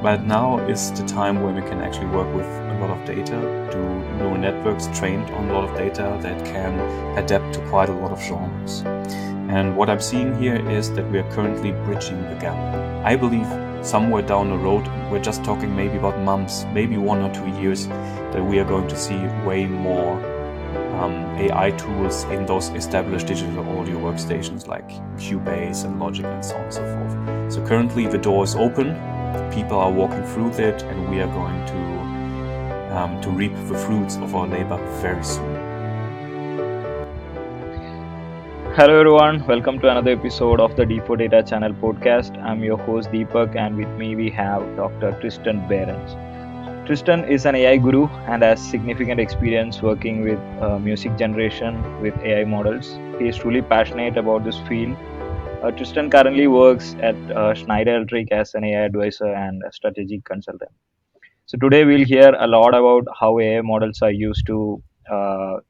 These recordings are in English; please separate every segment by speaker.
Speaker 1: But now is the time when we can actually work with a lot of data, do neural networks trained on a lot of data that can adapt to quite a lot of genres. And what I'm seeing here is that we are currently bridging the gap. I believe somewhere down the road, we're just talking maybe about months, maybe 1 or 2 years, that we are going to see way more AI tools in those established digital audio workstations like Cubase and Logic and so on and so forth. So currently the door is open, people are walking through it, and we are going to reap the fruits of our labor very soon.
Speaker 2: Hello everyone, welcome to another episode of the D4 Data Channel podcast. I'm your host Deepak, and with me we have Dr. Tristan Behrens. Tristan is an AI guru and has significant experience working with music generation with AI models. He is truly passionate about this field. Tristan currently works at Schneider Electric as an AI advisor and a strategic consultant. So today we'll hear a lot about how AI models are used to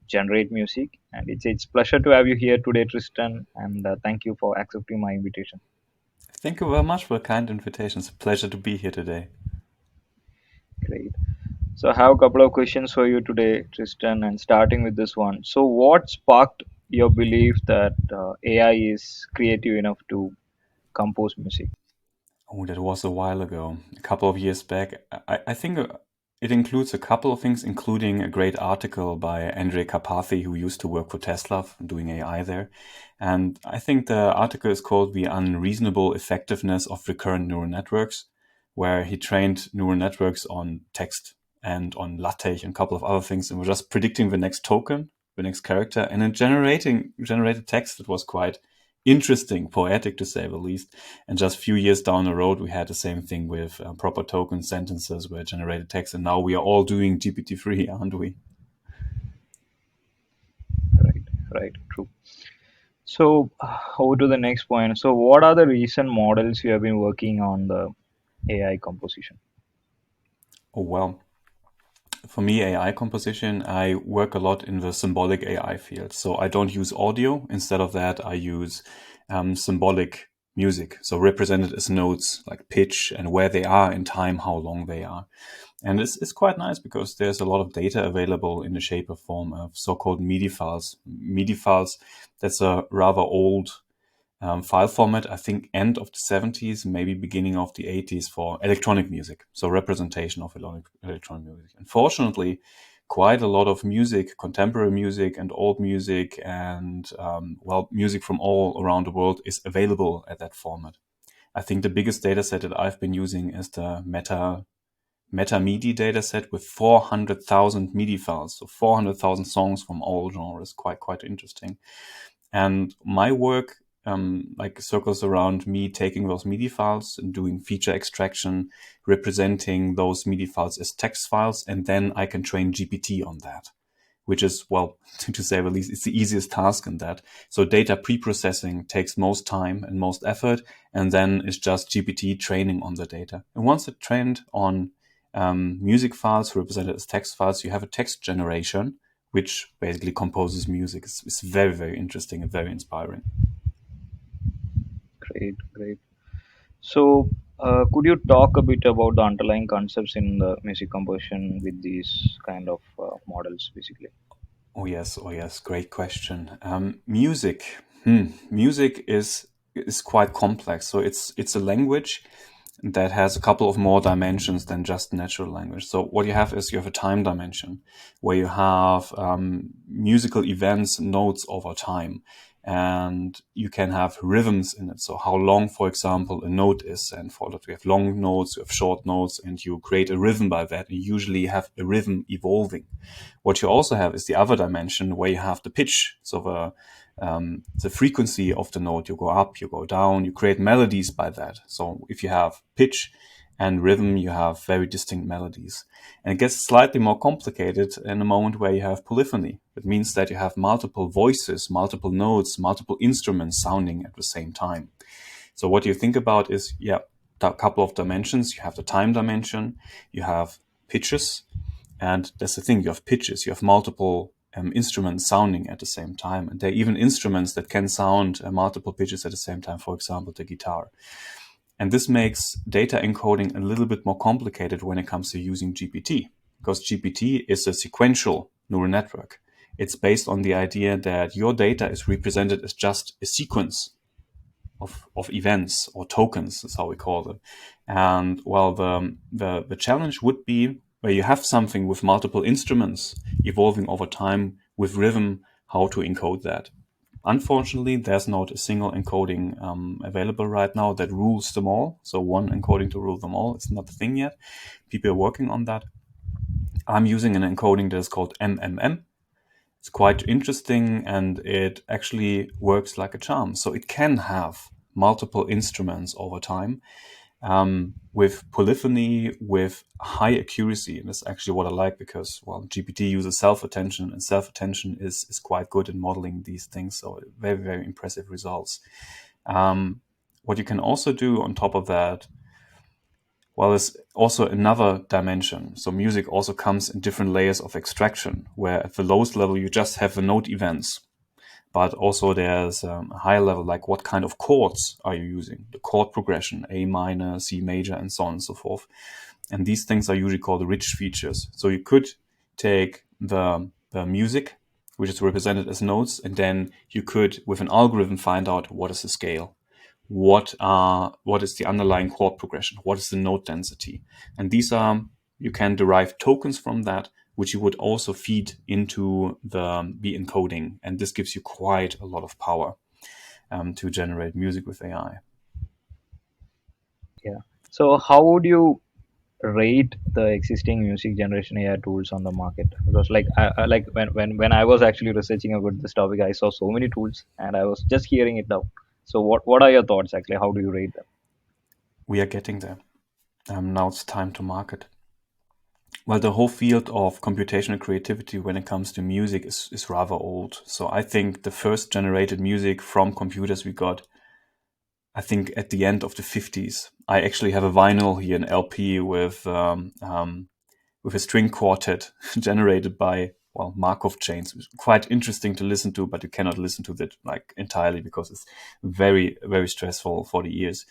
Speaker 2: generate music, and it's pleasure to have you here today, Tristan. And thank you for accepting my invitation.
Speaker 1: Thank you very much for a kind invitation. It's a pleasure to be here today.
Speaker 2: Great. So I have a couple of questions for you today, Tristan, and starting with this one. So what sparked your belief that AI is creative enough to compose music?
Speaker 1: Oh, that was a while ago, a couple of years back. I think it includes a couple of things, including a great article by Andrej Karpathy, who used to work for Tesla, doing AI there. And I think the article is called The Unreasonable Effectiveness of Recurrent Neural Networks, where he trained neural networks on text and on LaTeX and a couple of other things, and we're just predicting the next token, the next character, and then generated text that was quite interesting, poetic to say the least. And just a few years down the road, we had the same thing with proper token sentences where generated text. And now we are all doing GPT-3, aren't we?
Speaker 2: Right, true. So over to the next point. So what are the recent models you have been working on the AI composition?
Speaker 1: Oh, well. For me, AI composition, I work a lot in the symbolic AI field. So I don't use audio. Instead of that, I use symbolic music. So represented as notes like pitch and where they are in time, how long they are. And it's quite nice because there's a lot of data available in the shape or form of so-called MIDI files. MIDI files, that's a rather old file format, I think end of the 70s, maybe beginning of the 80s for electronic music. So representation of electronic music. Unfortunately, quite a lot of music, contemporary music and old music and, music from all around the world is available at that format. I think the biggest data set that I've been using is the MIDI dataset with 400,000 MIDI files, so 400,000 songs from all genres. Quite interesting. And my work circles around me taking those MIDI files and doing feature extraction, representing those MIDI files as text files, and then I can train GPT on that, which is, well, to say the least, it's the easiest task in that. So data pre-processing takes most time and most effort, and then it's just GPT training on the data. And once it's trained on music files represented as text files, you have a text generation, which basically composes music. It's very, very interesting and very inspiring.
Speaker 2: Great. So, could you talk a bit about the underlying concepts in the music composition with these kind of models, basically?
Speaker 1: Oh yes, great question. Music is quite complex. So it's a language that has a couple of more dimensions than just natural language. So what you have is you have a time dimension where you have musical events, notes over time, and you can have rhythms in it. So how long, for example, a note is, and for that we have long notes, you have short notes, and you create a rhythm by that. You usually have a rhythm evolving. What you also have is the other dimension where you have the pitch. So the frequency of the note, you go up, you go down, you create melodies by that. So if you have pitch and rhythm, you have very distinct melodies. And it gets slightly more complicated in a moment where you have polyphony. It means that you have multiple voices, multiple notes, multiple instruments sounding at the same time. So what you think about is, a couple of dimensions. You have the time dimension, you have pitches, and that's the thing, you have pitches, you have multiple instruments sounding at the same time. And there are even instruments that can sound multiple pitches at the same time, for example, the guitar. And this makes data encoding a little bit more complicated when it comes to using GPT, because GPT is a sequential neural network. It's based on the idea that your data is represented as just a sequence of events or tokens, is how we call them. And well, the challenge would be where you have something with multiple instruments evolving over time with rhythm, how to encode that. Unfortunately, there's not a single encoding available right now that rules them all. So one encoding to rule them all. It's not a thing yet. People are working on that. I'm using an encoding that is called MMM. It's quite interesting, and it actually works like a charm. So it can have multiple instruments over time, with polyphony, with high accuracy. And that's actually what I like, because, well, GPT uses self-attention, and self-attention is quite good in modeling these things. So very, very impressive results. What you can also do on top of that, well, is also another dimension. So music also comes in different layers of extraction, where at the lowest level, you just have the note events. But also there's a higher level, like what kind of chords are you using? The chord progression, A minor, C major, and so on and so forth. And these things are usually called rich features. So you could take the music, which is represented as notes, and then you could, with an algorithm, find out what is the scale, what is the underlying chord progression, what is the note density. And these are, you can derive tokens from that, which you would also feed into the encoding. And this gives you quite a lot of power to generate music with AI.
Speaker 2: Yeah. So how would you rate the existing music generation AI tools on the market? Because like like when I was actually researching about this topic, I saw so many tools and I was just hearing it now. So what are your thoughts actually? How do you rate them?
Speaker 1: We are getting there. Now it's time to market. Well, the whole field of computational creativity when it comes to music is rather old. So I think the first generated music from computers we got, I think, at the end of the 50s. I actually have a vinyl here, an LP with a string quartet generated by, well, Markov chains. It's quite interesting to listen to, but you cannot listen to that like entirely because it's very, very stressful for the ears.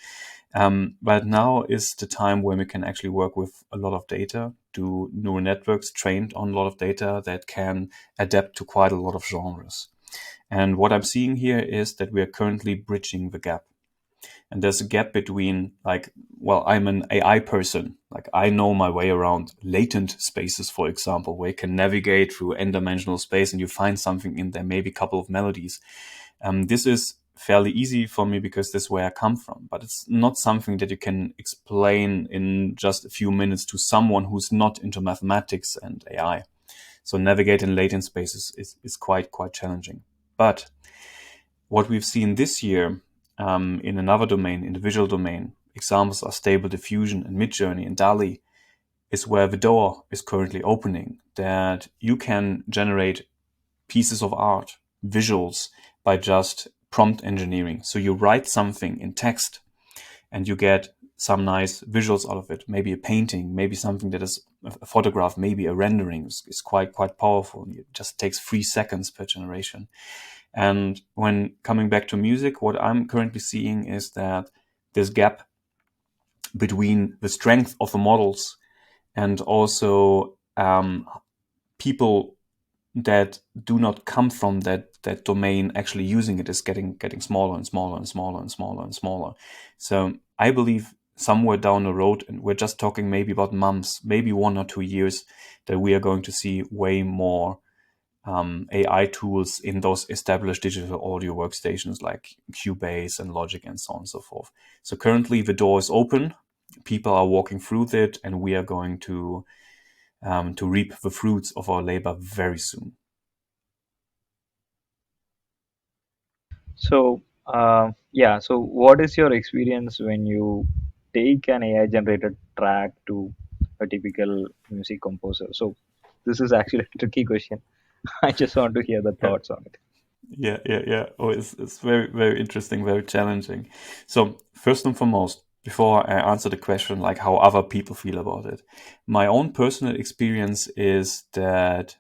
Speaker 1: But now is the time when we can actually work with a lot of data, do neural networks trained on a lot of data that can adapt to quite a lot of genres. And what I'm seeing here is that we are currently bridging the gap. And there's a gap between, like, well, I'm an AI person. Like, I know my way around latent spaces, for example, where you can navigate through n-dimensional space and you find something in there, maybe a couple of melodies. This is fairly easy for me because this is where I come from, but it's not something that you can explain in just a few minutes to someone who's not into mathematics and AI. So navigating latent spaces is quite challenging. But what we've seen this year in another domain, in the visual domain, examples are Stable Diffusion and Midjourney and DALI, is where the door is currently opening, that you can generate pieces of art, visuals, by just prompt engineering. So you write something in text and you get some nice visuals out of it. Maybe a painting, maybe something that is a photograph, maybe a rendering is quite powerful. It just takes 3 seconds per generation. And when coming back to music, what I'm currently seeing is that this gap between the strength of the models and also people that do not come from that domain actually using it is getting smaller and smaller and smaller and smaller and smaller. So I believe somewhere down the road, and we're just talking maybe about months, maybe 1 or 2 years, that we are going to see way more AI tools in those established digital audio workstations like Cubase and Logic and so on and so forth. So currently the door is open, people are walking through it, and we are going to reap the fruits of our labor very soon.
Speaker 2: So yeah, so what is your experience when you take an AI generated track to a typical music composer? So this is actually a tricky question. I just want to hear the
Speaker 1: Yeah,
Speaker 2: thoughts on it.
Speaker 1: yeah. Oh, it's very, very interesting, very challenging. So first and foremost, before I answer the question, like how other people feel about it, my own personal experience is that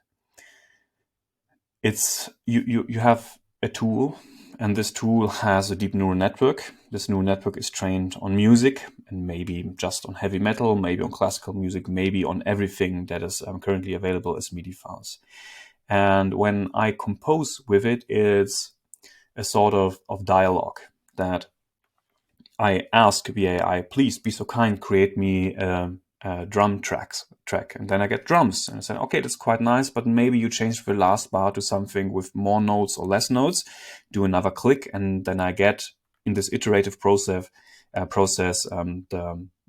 Speaker 1: it's you have a tool, and this tool has a deep neural network. This neural network is trained on music, and maybe just on heavy metal, maybe on classical music, maybe on everything that is currently available as MIDI files. And when I compose with it, it's a sort of dialogue that I ask the AI, please be so kind, create me a drum track. And then I get drums. And I say, okay, that's quite nice, but maybe you change the last bar to something with more notes or less notes. Do another click, and then I get in this iterative process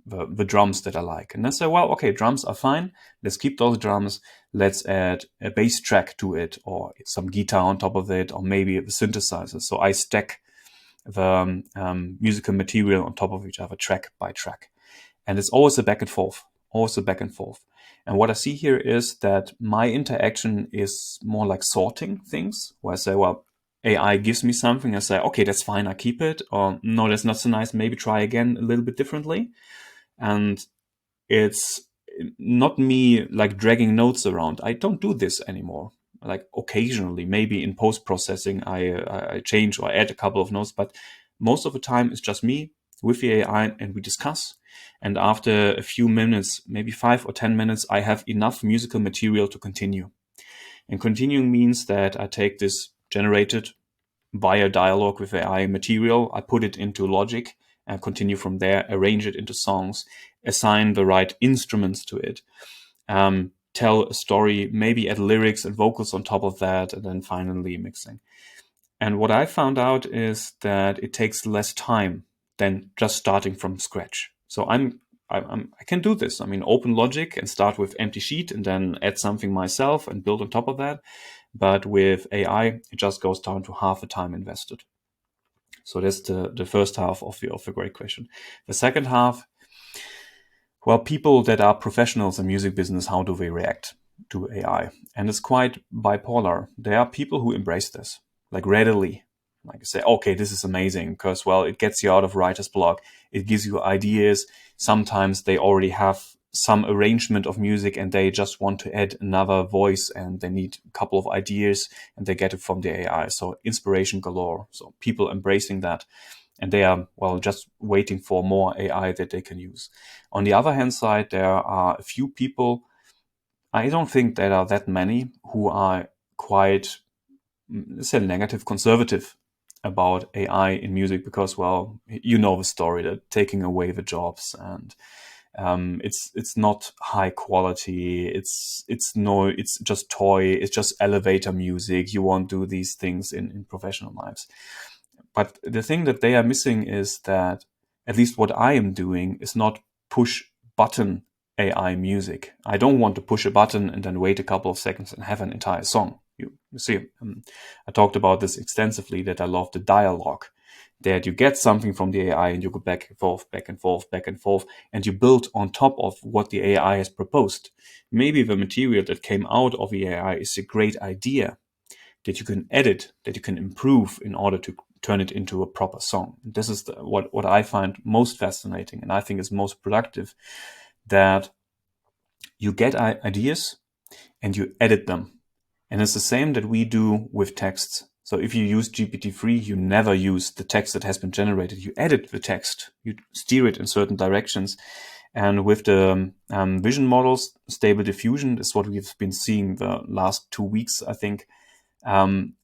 Speaker 1: the drums that I like. And then say, well, okay, drums are fine. Let's keep those drums. Let's add a bass track to it, or some guitar on top of it, or maybe the synthesizer. So I stack the musical material on top of each other, track by track. And it's always a back and forth, always a back and forth. And what I see here is that my interaction is more like sorting things, where I say, well, AI gives me something. I say, okay, that's fine. I keep it. Or no, that's not so nice. Maybe try again a little bit differently. And it's not me like dragging notes around. I don't do this anymore. Like occasionally, maybe in post processing, I change or add a couple of notes, but most of the time it's just me with the AI and we discuss. And after a few minutes, maybe 5 or 10 minutes, I have enough musical material to continue. And continuing means that I take this generated via dialogue with AI material, I put it into Logic and continue from there, arrange it into songs, assign the right instruments to it, tell a story, maybe add lyrics and vocals on top of that, and then finally mixing. And what I found out is that it takes less time than just starting from scratch. So I can do this. I mean, open Logic and start with empty sheet and then add something myself and build on top of that. But with AI, it just goes down to half the time invested. So that's the first half of the great question. The second half, well, people that are professionals in music business, how do they react to AI? And it's quite bipolar. There are people who embrace this, like readily, like say, okay, this is amazing because, well, it gets you out of writer's block. It gives you ideas. Sometimes they already have some arrangement of music and they just want to add another voice and they need a couple of ideas and they get it from the AI. So inspiration galore. So people embracing that and they are, well, just waiting for more AI that they can use. On the other hand side, there are a few people, I don't think there are that many, who are quite, let's say, negative, conservative about AI in music because, well, you know the story that taking away the jobs and it's not high quality. It's just toy. It's just elevator music. You won't do these things in professional lives. But the thing that they are missing is that at least what I am doing is not push button AI music. I don't want to push a button and then wait a couple of seconds and have an entire song. You see, I talked about this extensively that I love the dialogue, that you get something from the AI and you go back and forth, back and forth, back and forth, and you build on top of what the AI has proposed. Maybe the material that came out of the AI is a great idea, that you can edit, that you can improve in order to turn it into a proper song. This is what I find most fascinating and I think is most productive, that you get ideas and you edit them. And it's the same that we do with texts. So if you use GPT-3, you never use the text that has been generated. You edit the text, you steer it in certain directions. And with the vision models, Stable Diffusion is what we've been seeing the last 2 weeks, I think,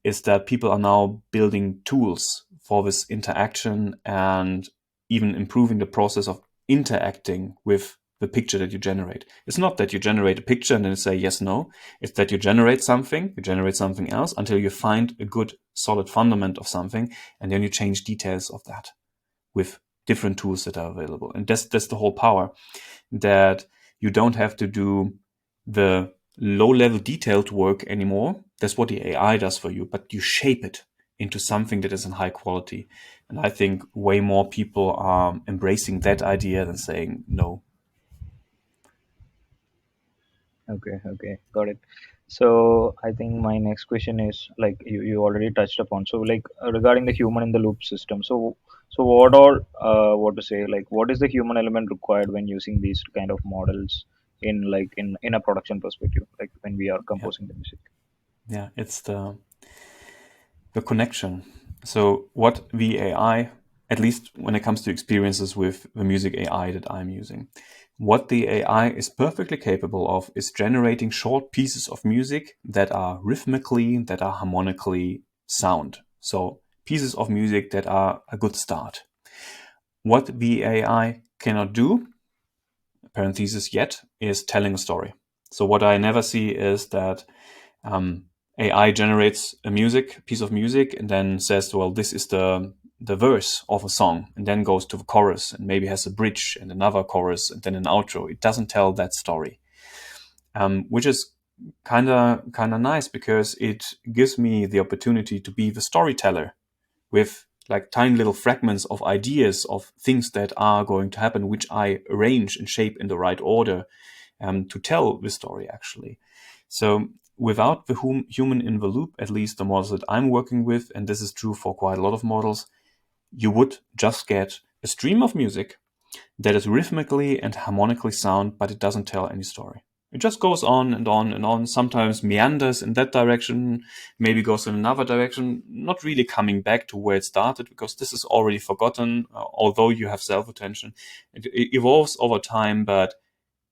Speaker 1: is that people are now building tools for this interaction and even improving the process of interacting with the picture that you generate. It's not that you generate a picture and then say yes, no. It's that you generate something else until you find a good solid fundament of something, and then you change details of that with different tools that are available. And that's the whole power, that you don't have to do the low-level detailed work anymore. That's what the AI does for you, but you shape it into something that is in high quality. And I think way more people are embracing that idea than saying no.
Speaker 2: Okay, okay, got it. So I think my next question is like you already touched upon. So like regarding the human in the loop system. So what all what to say, like what is the human element required when using these kind of models in like in a production perspective, like when we are
Speaker 1: Yeah,
Speaker 2: composing the music?
Speaker 1: yeah. The connection. So what the AI, at least when it comes to experiences with the music AI that I'm using, what the AI is perfectly capable of is generating short pieces of music that are rhythmically, that are harmonically sound. So pieces of music that are a good start. What the AI cannot do, parenthesis yet, is telling a story. So what I never see is that AI generates a piece of music, and then says, "Well, this is the verse of a song," and then goes to the chorus, and maybe has a bridge and another chorus, and then an outro. It doesn't tell that story, which is kind of nice because it gives me the opportunity to be the storyteller with like tiny little fragments of ideas of things that are going to happen, which I arrange and shape in the right order to tell the story actually. So without the human in the loop, at least the models that I'm working with, and this is true for quite a lot of models, you would just get a stream of music that is rhythmically and harmonically sound, but it doesn't tell any story. It just goes on and on and on, sometimes meanders in that direction, maybe goes in another direction, not really coming back to where it started because this is already forgotten, although you have self-attention. It evolves over time, but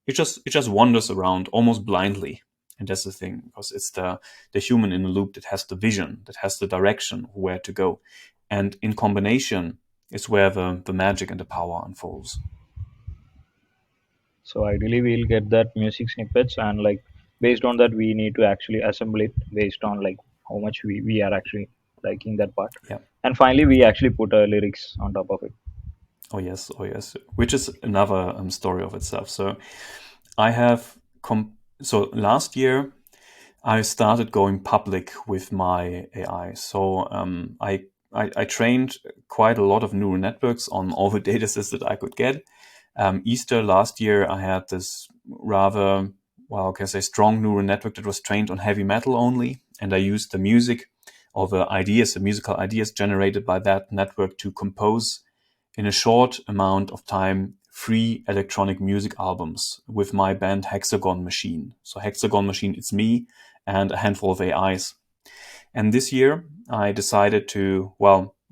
Speaker 1: it just wanders around almost blindly. And that's the thing, because it's the human in the loop that has the vision, that has the direction of where to go. And in combination is where the magic and the power unfolds.
Speaker 2: So ideally, we'll get that music snippets, and like based on that, we need to actually assemble it based on like how much we are actually liking that part.
Speaker 1: Yeah.
Speaker 2: And finally, we actually put lyrics on top of it.
Speaker 1: Oh yes. Oh yes. Which is another story of itself. So I have so last year I started going public with my AI. So I trained quite a lot of neural networks on all the data sets that I could get. Easter last year, I had this rather, well, I can say strong neural network that was trained on heavy metal only. And I used the music or the musical ideas generated by that network to compose in a short amount of time 3 electronic music albums with my band Hexagon Machine. So Hexagon Machine, it's me and a handful of AIs. And this year I decided to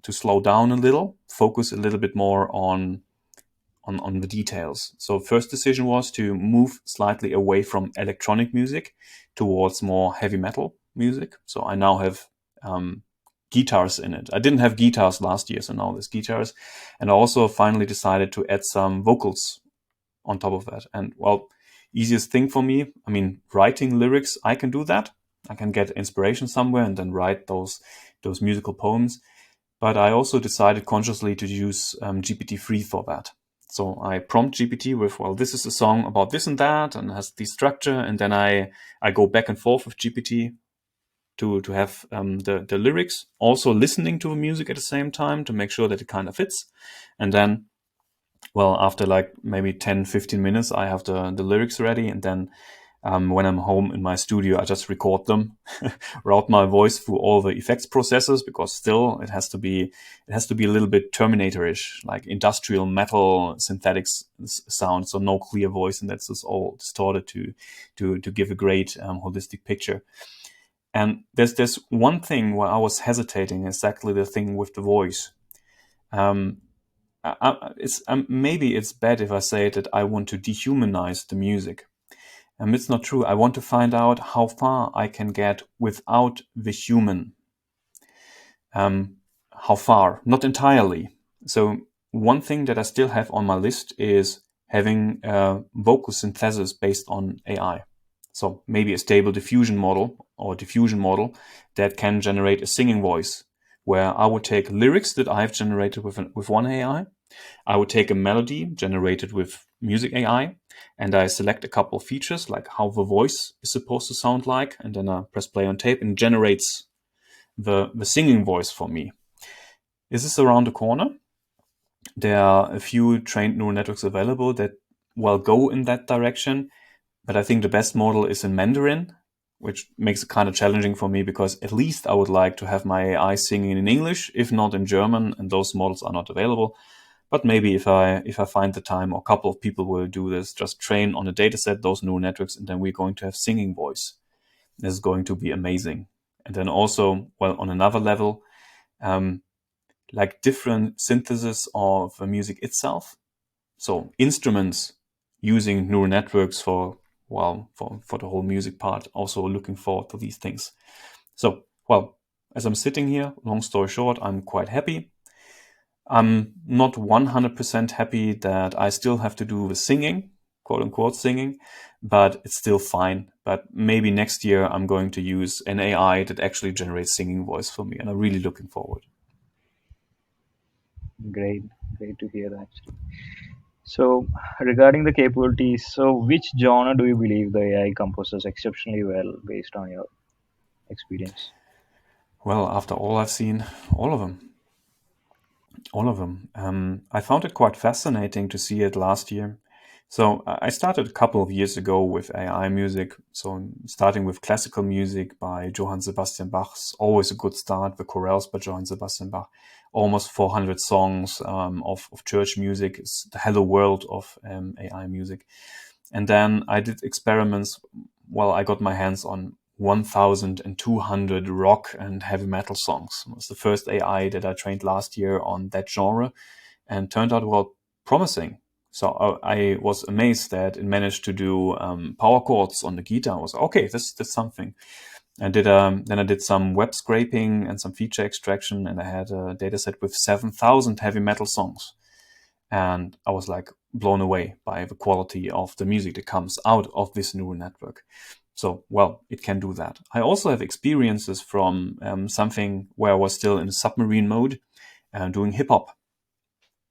Speaker 1: slow down a little, focus a little bit more on the details. So first decision was to move slightly away from electronic music towards more heavy metal music. So I now have guitars in it. I didn't have guitars last year, so now there's guitars. And I also finally decided to add some vocals on top of that. And well, easiest thing for me, I mean, writing lyrics, I can do that. I can get inspiration somewhere and then write those musical poems. But I also decided consciously to use GPT-3 for that. So I prompt GPT with, well, this is a song about this and that, and has the structure, and then I go back and forth with GPT to have the lyrics, also listening to the music at the same time to make sure that it kind of fits. And then, well, after like maybe 10, 15 minutes, I have the lyrics ready, and then when I'm home in my studio, I just record them, route my voice through all the effects processes because still it has to be a little bit Terminator-ish, like industrial metal synthetics sound, so no clear voice, and that's just all distorted to give a great holistic picture. And there's one thing where I was hesitating, exactly the thing with the voice. Um, maybe it's bad if I say that I want to dehumanize the music. It's not true. I want to find out how far I can get without the human. How far? Not entirely. So one thing that I still have on my list is having a vocal synthesis based on AI. So maybe a stable diffusion model or diffusion model that can generate a singing voice, where I would take lyrics that I've generated with one AI. I would take a melody generated with music AI, and I select a couple of features like how the voice is supposed to sound like, and then I press play on tape and it generates the singing voice for me. Is this around the corner? There are a few trained neural networks available that well go in that direction, but I think the best model is in Mandarin, which makes it kind of challenging for me because at least I would like to have my AI singing in English, if not in German, and those models are not available. But maybe if I find the time, or a couple of people will do this, just train on a data set those neural networks, and then we're going to have singing voice. This is going to be amazing. And then also, well, on another level, like different synthesis of the music itself. So instruments using neural networks for, well, for the whole music part, also looking forward to these things. So, well, as I'm sitting here, long story short, I'm quite happy. I'm not 100% happy that I still have to do the singing, quote unquote singing, but it's still fine. But maybe next year I'm going to use an AI that actually generates singing voice for me, and I'm really looking forward.
Speaker 2: Great, great to hear that. So, regarding the capabilities, so which genre do you believe the AI composes exceptionally well based on your experience?
Speaker 1: Well, after all I've seen, all of them. All of them. I found it quite fascinating to see it last year. So I started a couple of years ago with AI music. So starting with classical music by Johann Sebastian Bach, always a good start. The chorales by Johann Sebastian Bach, almost 400 songs of church music. It's the hello world of AI music. And then I did experiments. Well, I got my hands on 1,200 rock and heavy metal songs. It was the first AI that I trained last year on that genre, and turned out well promising. So I was amazed that it managed to do power chords on the guitar. I was okay, that's something. Then I did some web scraping and some feature extraction, and I had a data set with 7,000 heavy metal songs. And I was like blown away by the quality of the music that comes out of this neural network. So, well, it can do that. I also have experiences from something where I was still in submarine mode, doing hip hop.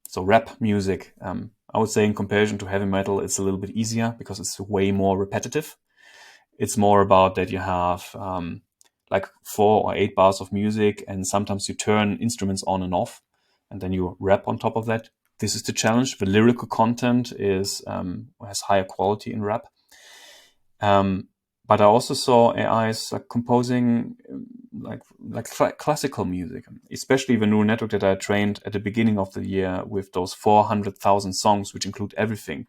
Speaker 1: So rap music. I would say in comparison to heavy metal, it's a little bit easier because it's way more repetitive. It's more about that you have like 4 or 8 bars of music, and sometimes you turn instruments on and off, and then you rap on top of that. This is the challenge. The lyrical content is has higher quality in rap. But I also saw AIs composing classical music, especially the neural network that I trained at the beginning of the year with those 400,000 songs, which include everything,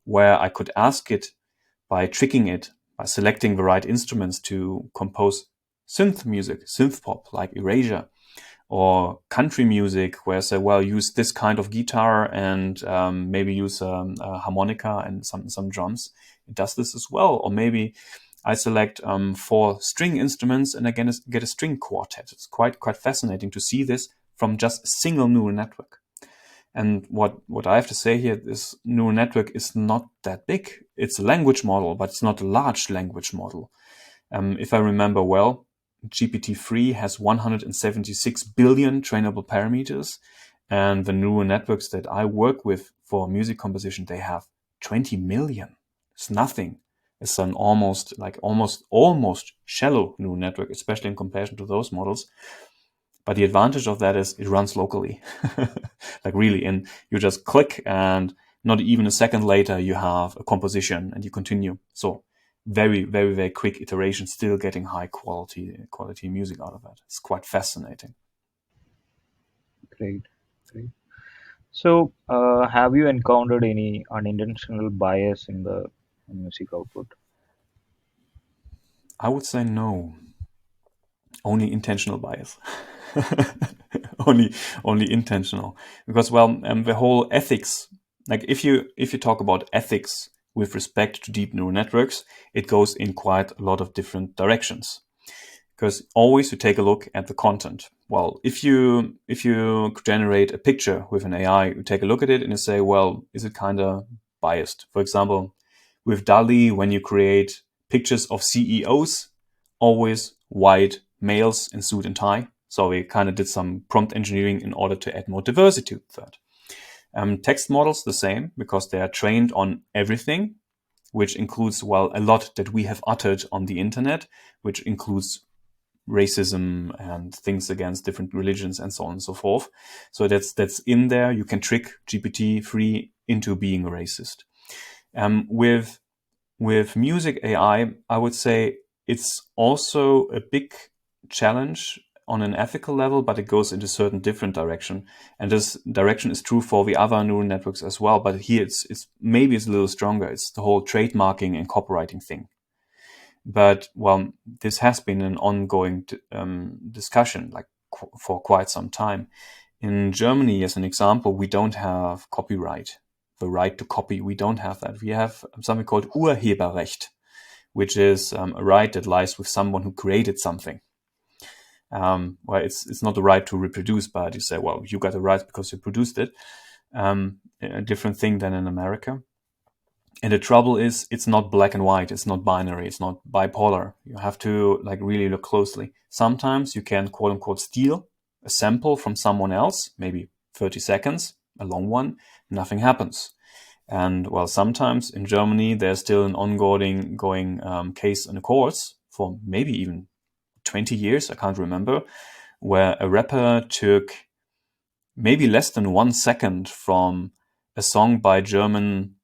Speaker 1: where I could ask it by tricking it, by selecting the right instruments to compose synth music, synth pop like Erasure, or country music, where I say, well, use this kind of guitar and maybe use a harmonica and some drums. It does this as well. Or maybe I select 4 string instruments and again get a string quartet. It's quite fascinating to see this from just a single neural network. And what I have to say here, this neural network is not that big. It's a language model, but it's not a large language model. If I remember well, GPT-3 has 176 billion trainable parameters, and the neural networks that I work with for music composition, they have 20 million. It's nothing. It's an almost shallow neural network, especially in comparison to those models. But the advantage of that is it runs locally, like really, and you just click, and not even a second later you have a composition and you continue. So very, very, very quick iteration, still getting high quality music out of it. It's quite fascinating.
Speaker 2: Great, great. So, have you encountered any unintentional bias in the music output?
Speaker 1: I would say no, only intentional bias. only intentional, because well, the whole ethics, like if you talk about ethics with respect to deep neural networks, it goes in quite a lot of different directions. Because always you take a look at the content. Well, if you generate a picture with an AI, you take a look at it and you say, well, is it kind of biased? For example, with DALL-E, when you create pictures of CEOs, always white males in suit and tie. So we kind of did some prompt engineering in order to add more diversity to that. Text models the same, because they are trained on everything, which includes, well, a lot that we have uttered on the internet, which includes racism and things against different religions and so on and so forth. So that's in there. You can trick GPT-3 into being a racist. With music AI, I would say it's also a big challenge on an ethical level, but it goes into a certain different direction. And this direction is true for the other neural networks as well. But here it's maybe it's a little stronger. It's the whole trademarking and copywriting thing. But well, this has been an ongoing discussion, like for quite some time. In Germany, as an example, we don't have copyright, the right to copy. We don't have that. We have something called Urheberrecht, which is a right that lies with someone who created something. Well, it's not the right to reproduce, but you say, well, you got the right because you produced it. A different thing than in America. And the trouble is, it's not black and white. It's not binary. It's not bipolar. You have to like really look closely. Sometimes you can quote unquote steal a sample from someone else, maybe 30 seconds, a long one, nothing happens. And well, sometimes in Germany, there's still an ongoing case in the courts for maybe even 20 years, I can't remember, where a rapper took maybe less than 1 second from a song by German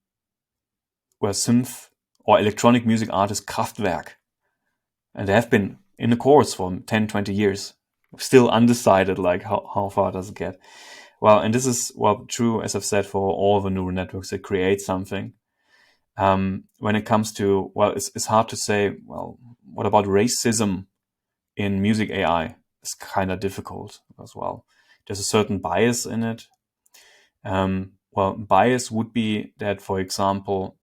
Speaker 1: or synth or electronic music artist Kraftwerk. And they have been in the course for 10, 20 years, still undecided, like how far does it get? Well, and this is, well, true, as I've said, for all the neural networks that create something. When it comes to, well, it's hard to say, well, what about racism in music AI? It's kind of difficult as well. There's a certain bias in it. Well, bias would be that, for example,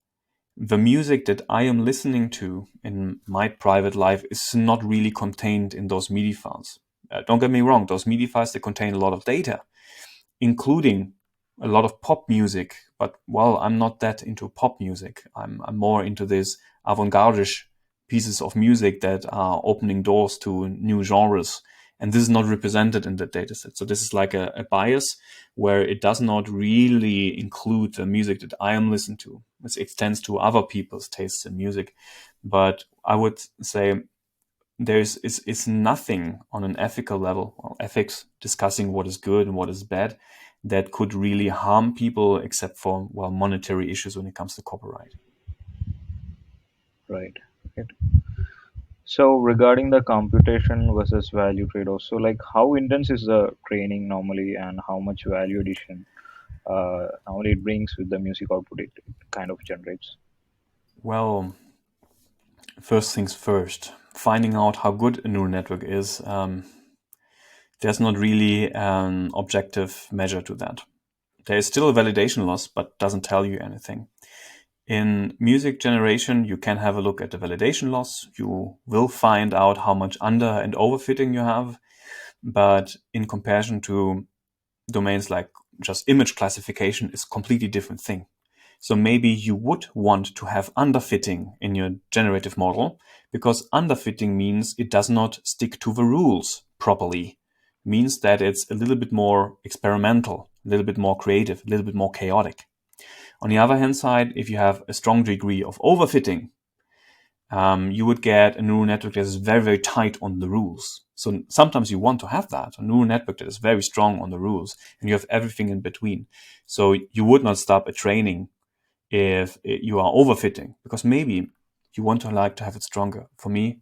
Speaker 1: the music that I am listening to in my private life is not really contained in those MIDI files. Don't get me wrong, those MIDI files, they contain a lot of data, including a lot of pop music. But, well, I'm not that into pop music. I'm more into this avant-garde-ish pieces of music that are opening doors to new genres. And this is not represented in the dataset. So this is like a bias where it does not really include the music that I am listening to. It extends to other people's tastes in music. But I would say it's nothing on an ethical level, or ethics, discussing what is good and what is bad, that could really harm people, except for, well, monetary issues when it comes to copyright.
Speaker 2: Right. Right. So regarding the computation versus value trade-off, so like how intense is the training normally, and how much value addition normally it brings with the music output it kind of generates?
Speaker 1: Well, first things first, finding out how good a neural network is, there's not really an objective measure to that. There is still a validation loss, but doesn't tell you anything. In music generation, you can have a look at the validation loss. You will find out how much under and overfitting you have. But in comparison to domains like just image classification, is a completely different thing. So maybe you would want to have underfitting in your generative model, because underfitting means it does not stick to the rules properly. It means that it's a little bit more experimental, a little bit more creative, a little bit more chaotic. On the other hand side, if you have a strong degree of overfitting, you would get a neural network that is very, very tight on the rules. So sometimes you want to have that, a neural network that is very strong on the rules, and you have everything in between. So you would not stop a training if you are overfitting, because maybe you want to like to have it stronger. For me,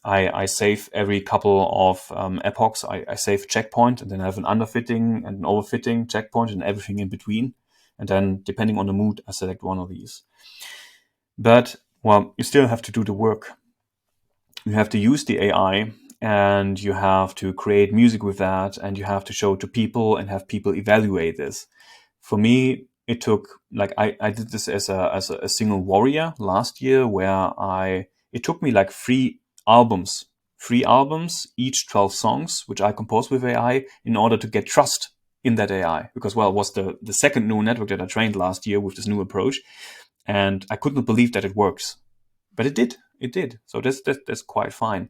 Speaker 1: I save every couple of epochs. I save checkpoint, and then I have an underfitting and an overfitting checkpoint and everything in between. And then depending on the mood, I select one of these. But, well, you still have to do the work. You have to use the AI, and you have to create music with that, and you have to show it to people and have people evaluate this. For me, it took, like, I did this as a single warrior last year, where it took me like three albums, each 12 songs, which I composed with AI in order to get trust in that AI. Because, well, it was the second neural network that I trained last year with this new approach. And I couldn't believe that it works. But it did. It did. So that's quite fine.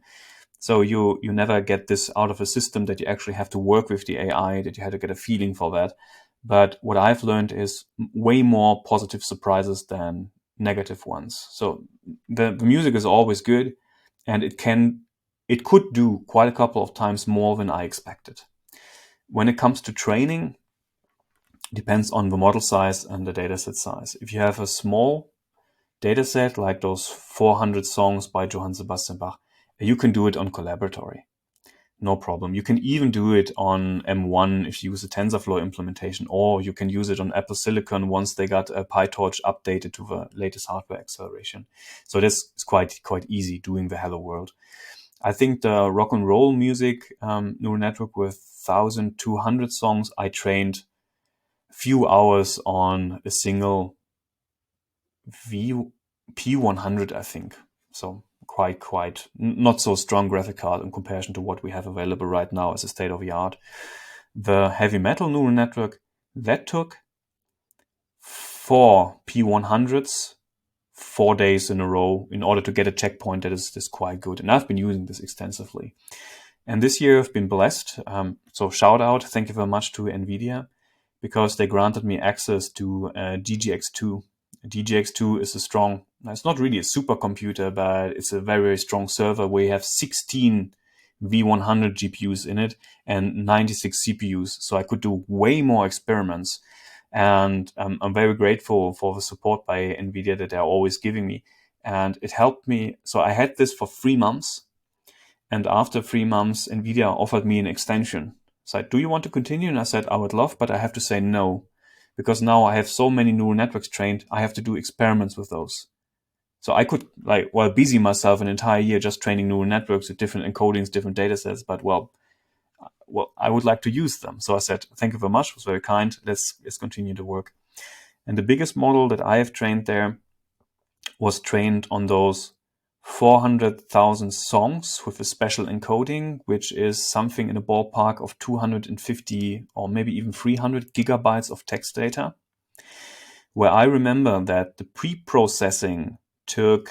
Speaker 1: So you never get this out of a system that you actually have to work with the AI, that you have to get a feeling for that. But what I've learned is way more positive surprises than negative ones. So the music is always good, and it could do quite a couple of times more than I expected. When it comes to training, it depends on the model size and the dataset size. If you have a small dataset like those 400 songs by Johann Sebastian Bach, you can do it on collaboratory. no problem. You can even do it on M1 if you use a TensorFlow implementation, or you can use it on Apple Silicon once they got a PyTorch updated to the latest hardware acceleration. So this is quite easy doing the Hello World. I think the rock and roll music neural network with 1,200 songs, I trained a few hours on a single P100, I think. So quite not so strong graphic card in comparison to what we have available right now as a state of the art. The heavy metal neural network, that took 4 P100s 4 days in a row in order to get a checkpoint that is quite good. And I've been using this extensively. And this year I've been blessed. So shout out, thank you very much to NVIDIA, because they granted me access to DGX2. DGX2 is it's not really a supercomputer, but it's a very, very strong server where you have 16 V100 GPUs in it and 96 CPUs. So I could do way more experiments. And I'm very grateful for the support by NVIDIA that they're always giving me. And it helped me. So I had this for 3 months. And after 3 months, NVIDIA offered me an extension. So do you want to continue? And I said, I would love, but I have to say no. Because now I have so many neural networks trained, I have to do experiments with those. So I could busy myself an entire year just training neural networks with different encodings, different data sets, but I would like to use them. So I said, thank you very much. It was very kind. Let's continue the work. And the biggest model that I have trained there was trained on those 400,000 songs with a special encoding, which is something in a ballpark of 250 or maybe even 300 gigabytes of text data, where I remember that the pre-processing took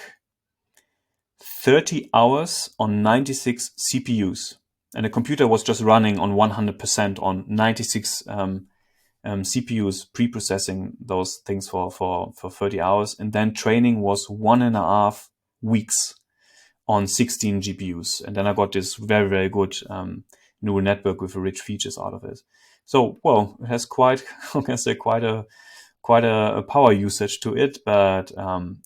Speaker 1: 30 hours on 96 CPUs. And the computer was just running on 100% on 96 CPUs, pre-processing those things for 30 hours. And then training was 1.5 weeks on 16 GPUs. And then I got this very, very good neural network with rich features out of it. So, well, it has quite a power usage to it, but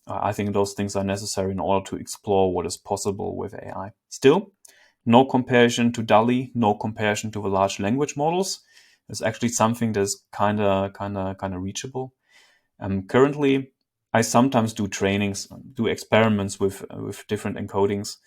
Speaker 1: I think those things are necessary in order to explore what is possible with AI. Still, no comparison to DALL-E, no comparison to the large language models. It's actually something that's kind of reachable. Currently, I sometimes do trainings, do experiments with different encodings.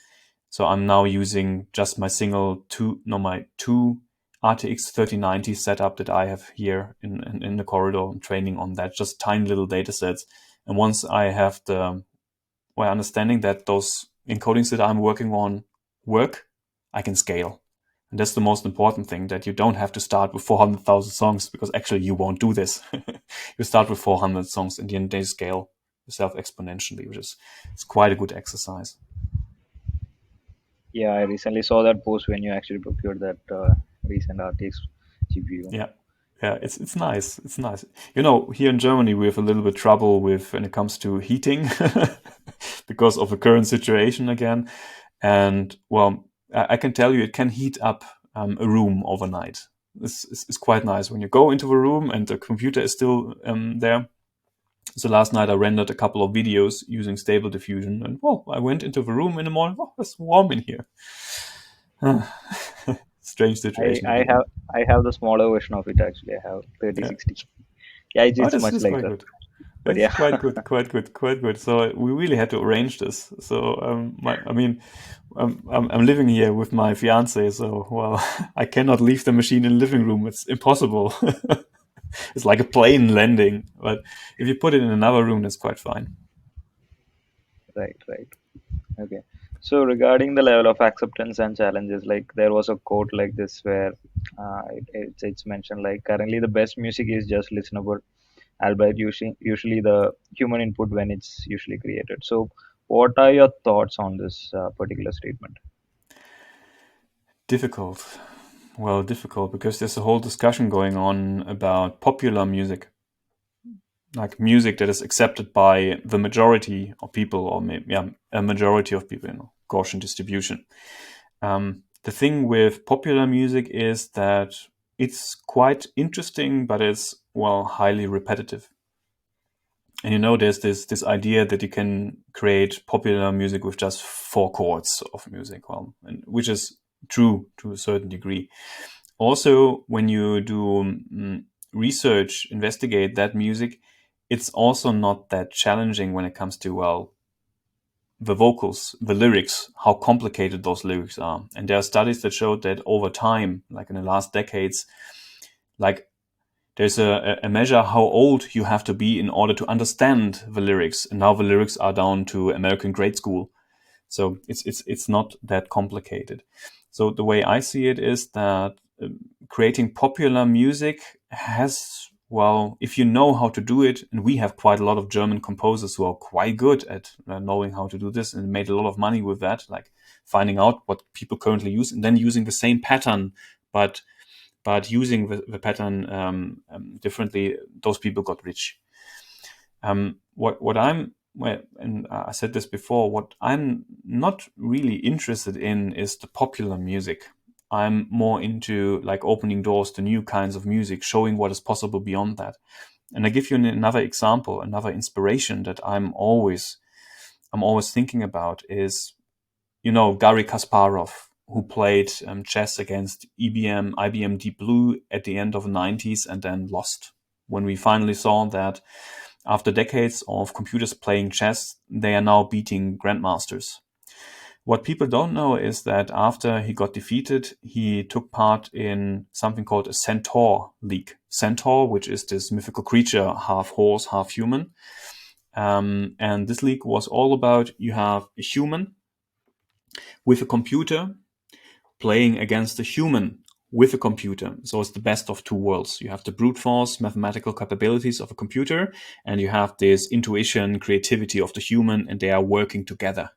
Speaker 1: So I'm now using just my two RTX 3090 setup that I have here in the corridor, and training on that, just tiny little data sets. And once I have my understanding that those encodings that I'm working on work, I can scale. And that's the most important thing, that you don't have to start with 400,000 songs, because actually you won't do this. You start with 400 songs and then they scale yourself exponentially, which is it's quite a good exercise.
Speaker 2: Yeah, I recently saw that post when you actually procured that recent RTX GPU.
Speaker 1: Yeah. Yeah, it's nice. It's nice. Here in Germany, we have a little bit trouble when it comes to heating because of the current situation again. And well, I can tell you, it can heat up a room overnight. It's quite nice when you go into the room and the computer is still there. So last night I rendered a couple of videos using Stable Diffusion, and well, I went into the room in the morning. Oh, it's warm in here. Strange situation to
Speaker 2: I
Speaker 1: be
Speaker 2: have
Speaker 1: in.
Speaker 2: I have the smaller version of it actually. I have
Speaker 1: Yeah.
Speaker 2: 3060. Yeah,
Speaker 1: Oh,
Speaker 2: it's
Speaker 1: this
Speaker 2: much
Speaker 1: is
Speaker 2: like
Speaker 1: quite
Speaker 2: that.
Speaker 1: good.
Speaker 2: But
Speaker 1: It's
Speaker 2: yeah,
Speaker 1: quite good, quite good, quite good. So we really had to arrange this. So I'm living here with my fiance. So well, I cannot leave the machine in the living room. It's impossible. It's like a plane landing. But if you put it in another room, that's quite fine.
Speaker 2: right. Okay. So regarding the level of acceptance and challenges, like there was a quote like this where it's mentioned like currently the best music is just listenable, albeit usually the human input when it's usually created. So what are your thoughts on this particular statement?
Speaker 1: Difficult. Well, difficult because there's a whole discussion going on about popular music, like music that is accepted by the majority of people, or maybe a majority of people, Gaussian distribution. The thing with popular music is that it's quite interesting, but it's highly repetitive. And there's this idea that you can create popular music with just 4 chords of music, which is true to a certain degree. Also, when you do research, investigate that music, it's also not that challenging when it comes to, well, the vocals, the lyrics, how complicated those lyrics are. And there are studies that showed that over time, like in the last decades, like there's a measure how old you have to be in order to understand the lyrics. And now the lyrics are down to American grade school. So it's not that complicated. So the way I see it is that creating popular music has, well, if you know how to do it, and we have quite a lot of German composers who are quite good at knowing how to do this and made a lot of money with that, like finding out what people currently use and then using the same pattern, but using the pattern differently. Those people got rich. What I'm well, and I said this before, what I'm not really interested in is the popular music. I'm more into like opening doors to new kinds of music, showing what is possible beyond that. And I give you another example, another inspiration that I'm always thinking about is, Garry Kasparov, who played chess against IBM Deep Blue at the end of the 90s and then lost. When we finally saw that after decades of computers playing chess, they are now beating grandmasters. What people don't know is that after he got defeated, he took part in something called a Centaur League. Centaur, which is this mythical creature, half horse, half human. And this league was all about you have a human with a computer playing against a human with a computer. So it's the best of two worlds. You have the brute force mathematical capabilities of a computer, and you have this intuition, creativity of the human, and they are working together.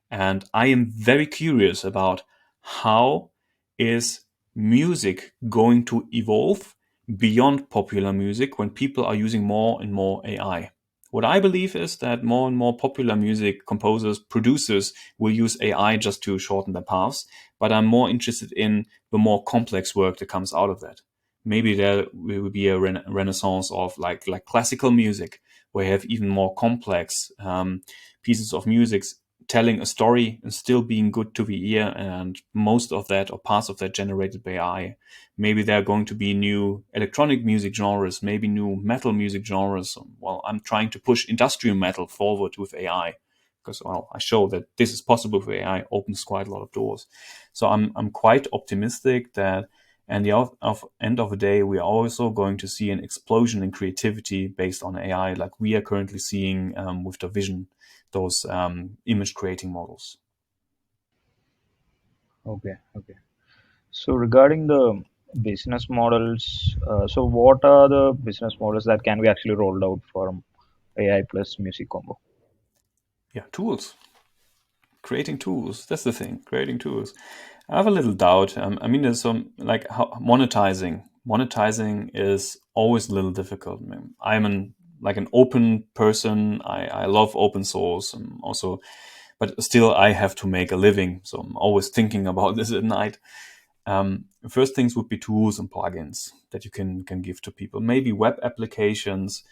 Speaker 1: And I am very curious about how is music going to evolve beyond popular music when people are using more and more AI. What I believe is that more and more popular music composers, producers will use AI just to shorten their paths, but I'm more interested in the more complex work that comes out of that. Maybe there will be a renaissance of like classical music, where you have even more complex pieces of music telling a story and still being good to the ear, and most of that or parts of that generated by AI. Maybe there are going to be new electronic music genres, maybe new metal music genres. Well, I'm trying to push industrial metal forward with AI because, well, I show that this is possible with AI, opens quite a lot of doors. So I'm quite optimistic that and end of the day, we are also going to see an explosion in creativity based on AI, like we are currently seeing with the vision, those image creating models.
Speaker 2: Okay, okay. So regarding the business models, so what are the business models that can be actually rolled out for AI plus music combo?
Speaker 1: Yeah, tools. Creating tools. That's the thing. Creating tools. I have a little doubt. I mean, there's some like how, monetizing. Monetizing is always a little difficult. I mean, I'm an open person. I love open source. Also, but still, I have to make a living. So I'm always thinking about this at night. First things would be tools and plugins that you can give to people. Maybe web applications.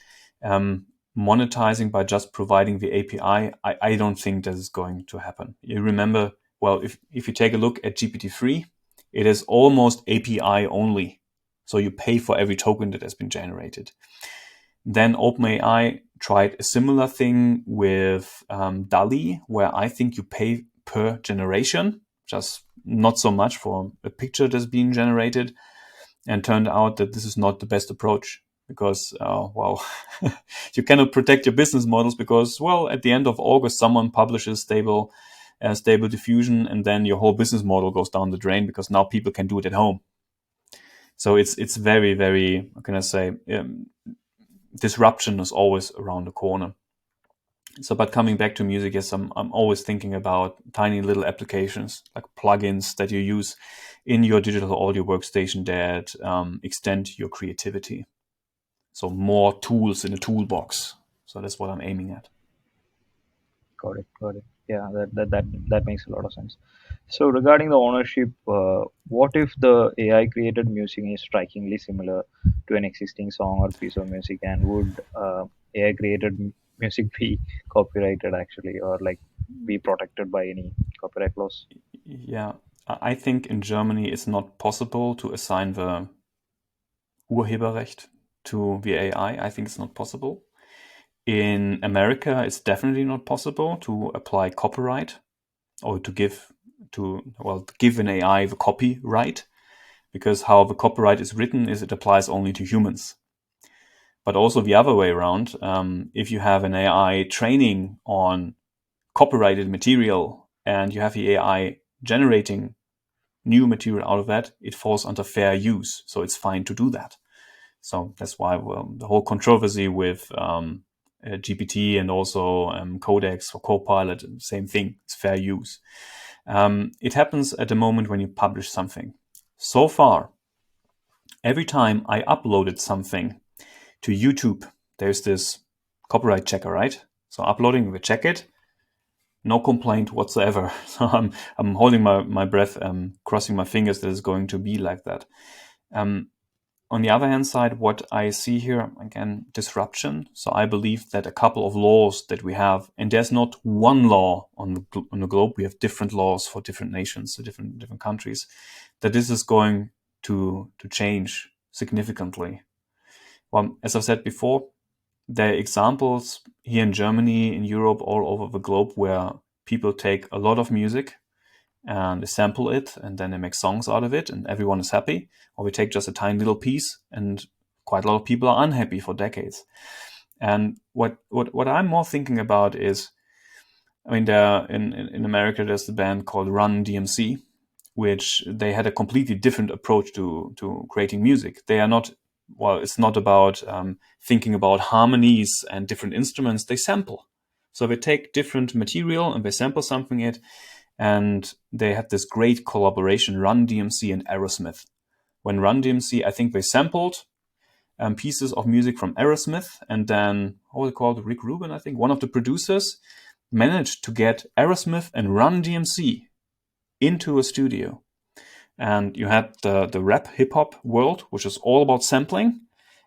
Speaker 1: Monetizing by just providing the API, I don't think that is going to happen. You remember, well, if you take a look at GPT-3, it is almost API only. So you pay for every token that has been generated. Then OpenAI tried a similar thing with DALI, where I think you pay per generation, just not so much for a picture that's being generated, and turned out that this is not the best approach because, well, you cannot protect your business models because, well, at the end of August, someone publishes stable diffusion, and then your whole business model goes down the drain because now people can do it at home. So it's very, very, how can I say, disruption is always around the corner. So, but coming back to music, yes, I'm always thinking about tiny little applications like plugins that you use in your digital audio workstation that extend your creativity. So more tools in a toolbox. So that's what I'm aiming at.
Speaker 2: Got it, got it. Yeah, that makes a lot of sense. So regarding the ownership, what if the AI created music is strikingly similar to an existing song or piece of music, and would AI created music be copyrighted actually, or like be protected by any copyright laws?
Speaker 1: Yeah. I think in Germany it's not possible to assign the Urheberrecht to the AI. I think it's not possible. In America, it's definitely not possible to apply copyright or to give an AI the copyright, because how the copyright is written is it applies only to humans. But also the other way around, if you have an AI training on copyrighted material and you have the AI generating new material out of that, it falls under fair use. So it's fine to do that. So that's why the whole controversy with GPT and also Codex for Copilot, same thing, it's fair use. It happens at the moment when you publish something. So far, every time I uploaded something to YouTube, there's this copyright checker, right? So uploading, we check it, no complaint whatsoever. So I'm holding my breath, crossing my fingers that it's going to be like that. On the other hand side, what I see here, again, disruption. So I believe that a couple of laws that we have, and there's not one law on the globe, we have different laws for different nations, so different countries, that this is going to change significantly. Well, as I've said before, there are examples here in Germany, in Europe, all over the globe, where people take a lot of music and they sample it and then they make songs out of it and everyone is happy. Or we take just a tiny little piece and quite a lot of people are unhappy for decades. And what I'm more thinking about is, I mean, in America, there's the band called Run DMC, which they had a completely different approach to creating music. They are not, well, it's not about thinking about harmonies and different instruments. They sample. So they take different material and they sample something it, and they had this great collaboration, Run DMC and Aerosmith. When Run DMC, I think they sampled pieces of music from Aerosmith, and then, what was it called, Rick Rubin, I think, one of the producers, managed to get Aerosmith and Run DMC into a studio. And you had the rap hip hop world, which is all about sampling,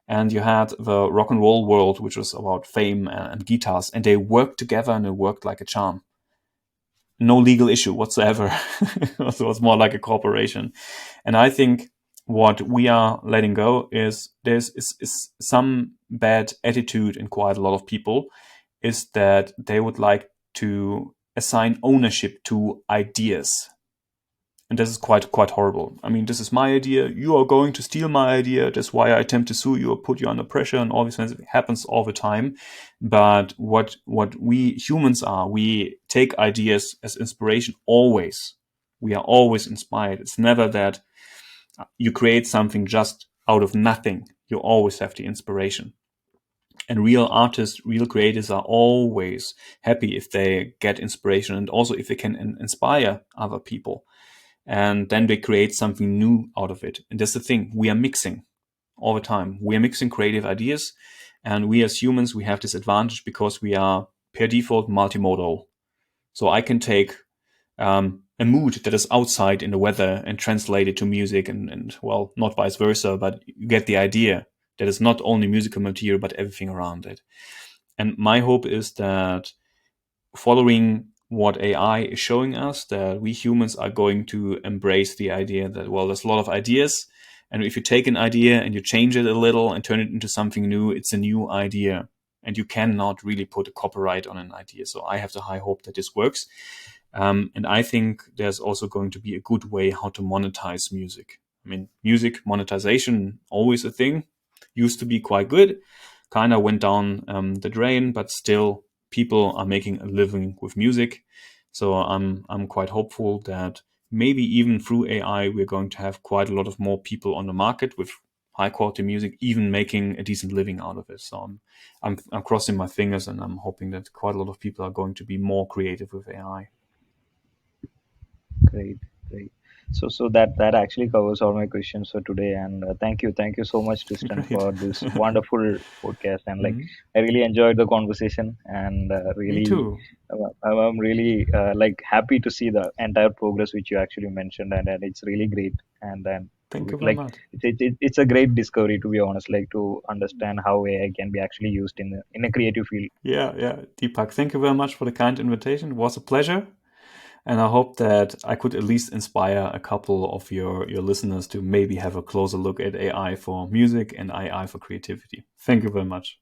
Speaker 1: and you had the rock and roll world, which was about fame and guitars, and they worked together and it worked like a charm. No legal issue whatsoever. So it's more like a cooperation. And I think what we are letting go is is some bad attitude in quite a lot of people, is that they would like to assign ownership to ideas. And this is quite horrible. I mean, this is my idea. You are going to steal my idea. That's why I attempt to sue you or put you under pressure. And all these things, it happens all the time. But what we humans are, we take ideas as inspiration always. We are always inspired. It's never that you create something just out of nothing. You always have the inspiration. And real artists, real creators are always happy if they get inspiration and also if they can inspire other people. And then they create something new out of it. And that's the thing, we are mixing all the time. We are mixing creative ideas, and we as humans, we have this advantage because we are per default multimodal. So I can take a mood that is outside in the weather and translate it to music, and well, not vice versa, but you get the idea that it's not only musical material but everything around it. And my hope is that, following what AI is showing us, that we humans are going to embrace the idea that, well, there's a lot of ideas. And if you take an idea and you change it a little and turn it into something new, it's a new idea. And you cannot really put a copyright on an idea. So I have the high hope that this works. And I think there's also going to be a good way how to monetize music. I mean, music monetization, always a thing, used to be quite good, kind of went down the drain, but still people are making a living with music. So I'm quite hopeful that maybe even through AI, we're going to have quite a lot of more people on the market with high quality music, even making a decent living out of it. So I'm crossing my fingers, and I'm hoping that quite a lot of people are going to be more creative with AI.
Speaker 2: Great, great. So that actually covers all my questions for today. And thank you so much, Tristan,
Speaker 1: Great.
Speaker 2: for this wonderful podcast. And like,
Speaker 1: Mhm.
Speaker 2: I really enjoyed the conversation, and
Speaker 1: Me
Speaker 2: really,
Speaker 1: too.
Speaker 2: I'm really like happy to see the entire progress which you actually mentioned, and it's really great. And then
Speaker 1: Thank you very
Speaker 2: like,
Speaker 1: much.
Speaker 2: it's a great discovery, to be honest, like to understand how AI can be actually used in a creative field.
Speaker 1: Yeah, yeah. Deepak, thank you very much for the kind invitation. It was a pleasure. And I hope that I could at least inspire a couple of your listeners to maybe have a closer look at AI for music and AI for creativity. Thank you very much.